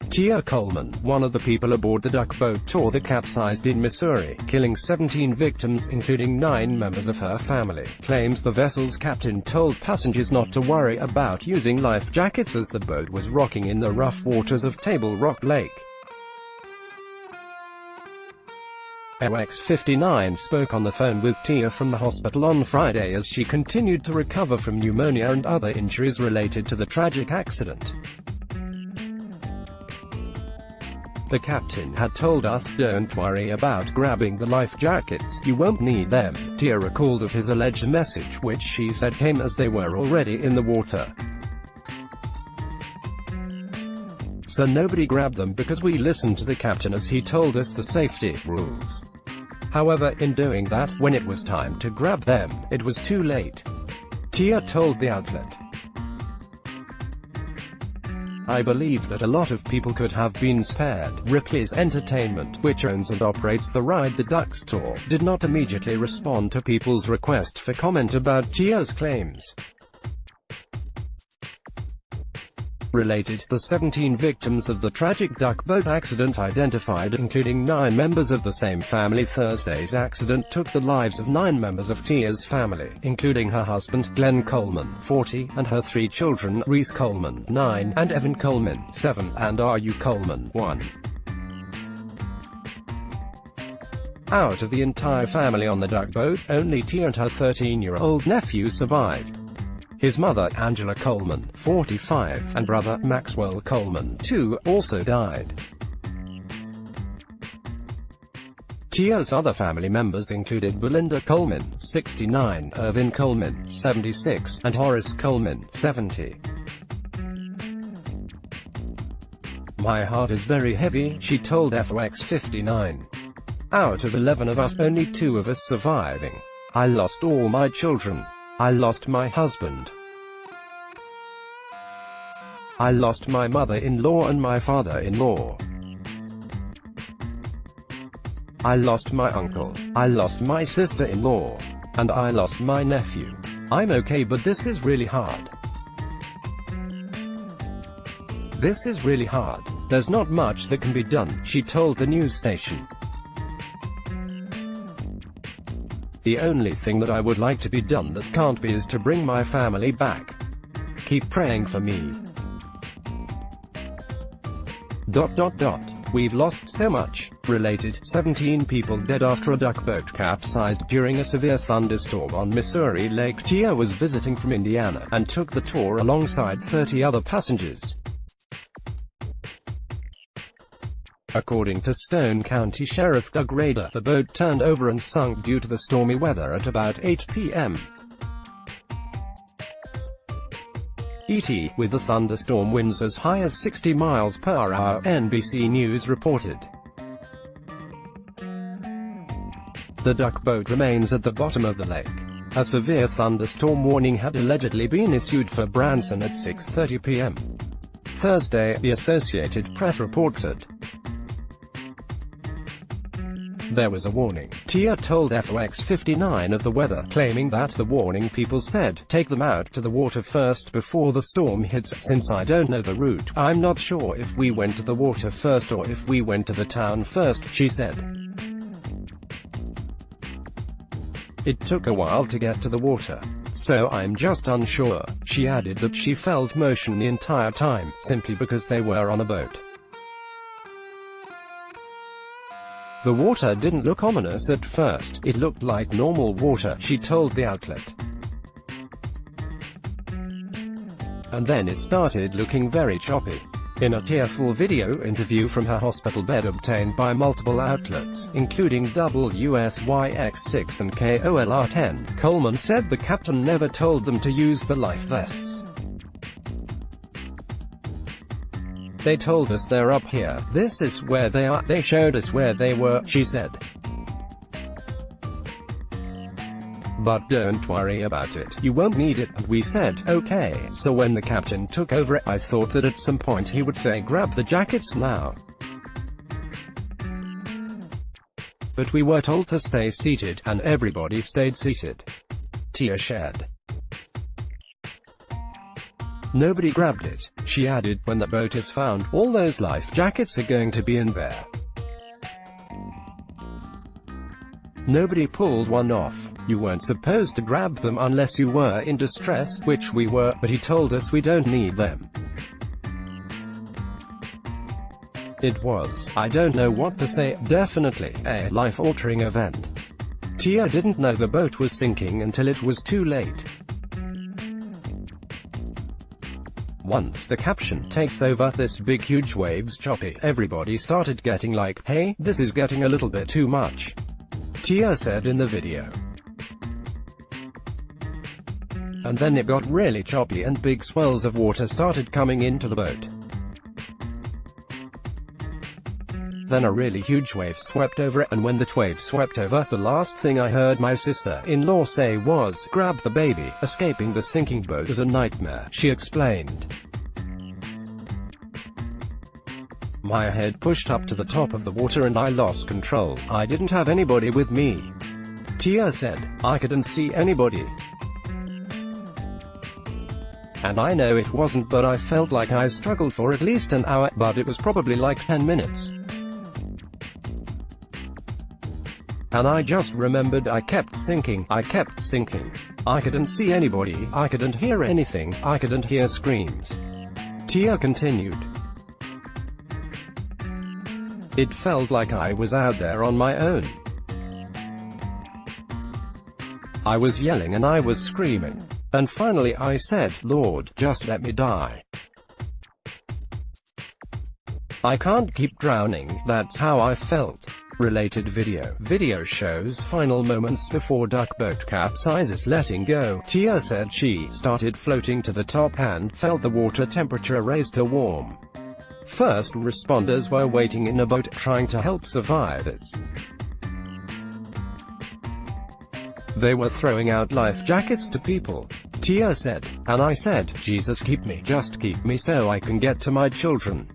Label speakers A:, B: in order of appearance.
A: Tia Coleman, one of the people aboard the duck boat tour that capsized in Missouri, killing 17 victims including 9 members of her family, claims the vessel's captain told passengers not to worry about using life jackets as the boat was rocking in the rough waters of Table Rock Lake. OX59 spoke on the phone with Tia from the hospital on Friday as she continued to recover from pneumonia and other injuries related to the tragic accident. The captain had told us, "Don't worry about grabbing the life jackets, you won't need them." Tia recalled of his alleged message, which she said came as they were already in the water. "So nobody grabbed them because we listened to the captain as he told us the safety rules. However, in doing that, when it was time to grab them, it was too late," Tia told the outlet. "I believe that a lot of people could have been spared." Ripley's Entertainment, which owns and operates the Ride the Ducks tour, did not immediately respond to people's request for comment about Tia's claims. Related, the 17 victims of the tragic duck boat accident identified, including 9 members of the same family. Thursday's accident took the lives of 9 members of Tia's family, including her husband, Glenn Coleman, 40, and her 3 children, Reese Coleman, 9, and Evan Coleman, 7, and R.U. Coleman, 1. Out of the entire family on the duck boat, only Tia and her 13-year-old nephew survived. His mother, Angela Coleman, 45, and brother, Maxwell Coleman, 2, also died. Tia's other family members included Belinda Coleman, 69, Irvin Coleman, 76, and Horace Coleman, 70. "My heart is very heavy," she told FOX59. "Out of 11 of us, only 2 of us surviving. I lost all my children. I lost my husband. I lost my mother-in-law and my father-in-law. I lost my uncle. I lost my sister-in-law. And I lost my nephew. I'm okay, but this is really hard. This is really hard. There's not much that can be done," she told the news station. "The only thing that I would like to be done that can't be is to bring my family back. Keep praying for me. We've lost so much." Related, 17 people dead after a duck boat capsized during a severe thunderstorm on Missouri Lake. Tia was visiting from Indiana, and took the tour alongside 30 other passengers. According to Stone County Sheriff Doug Rader, the boat turned over and sunk due to the stormy weather at about 8 p.m. ET, with the thunderstorm winds as high as 60 miles per hour, NBC News reported. The duck boat remains at the bottom of the lake. A severe thunderstorm warning had allegedly been issued for Branson at 6:30 p.m. Thursday, the Associated Press reported. There was a warning. Tia told FOX59 of the weather, claiming that the warning people said, "Take them out to the water first before the storm hits. Since I don't know the route, I'm not sure if we went to the water first or if we went to the town first," she said. "It took a while to get to the water. So I'm just unsure." She added that she felt motion the entire time, simply because they were on a boat. "The water didn't look ominous at first, it looked like normal water," she told the outlet. "And then it started looking very choppy." In a tearful video interview from her hospital bed obtained by multiple outlets, including WSYX6 and KOLR10, Coleman said the captain never told them to use the life vests. "They told us they're up here, this is where they are, they showed us where they were," she said. "But don't worry about it, you won't need it," and we said, "Okay." So when the captain took over, I thought that at some point he would say, "Grab the jackets now." But we were told to stay seated, and everybody stayed seated. Tia shared. Nobody grabbed it. She added, when the boat is found, all those life jackets are going to be in there. Nobody pulled one off. You weren't supposed to grab them unless you were in distress, which we were, but he told us we don't need them. It was, I don't know what to say, definitely a life-altering event. Tia didn't know the boat was sinking until it was too late. Once the caption takes over, "This big huge waves choppy," everybody started getting like, "Hey, this is getting a little bit too much," Tia said in the video. And then it got really choppy and big swells of water started coming into the boat. Then a really huge wave swept over it, and when that wave swept over, the last thing I heard my sister-in-law say was, "Grab the baby. Escaping the sinking boat was a nightmare," she explained. My head pushed up to the top of the water and I lost control. I didn't have anybody with me, Tia said. I couldn't see anybody. And I know it wasn't, but I felt like I struggled for at least an hour, but it was probably like 10 minutes. And I just remembered I kept sinking. I couldn't see anybody, I couldn't hear anything, I couldn't hear screams. Tia continued. It felt like I was out there on my own. I was yelling and I was screaming. And finally I said, "Lord, just let me die. I can't keep drowning." That's how I felt. Related video. Video shows final moments before duck boat capsizes. Letting go. Tia said she started floating to the top and felt the water temperature raise to warm. First responders were waiting in a boat trying to help survivors. They were throwing out life jackets to people, Tia said. And I said, "Jesus, keep me, just keep me so I can get to my children."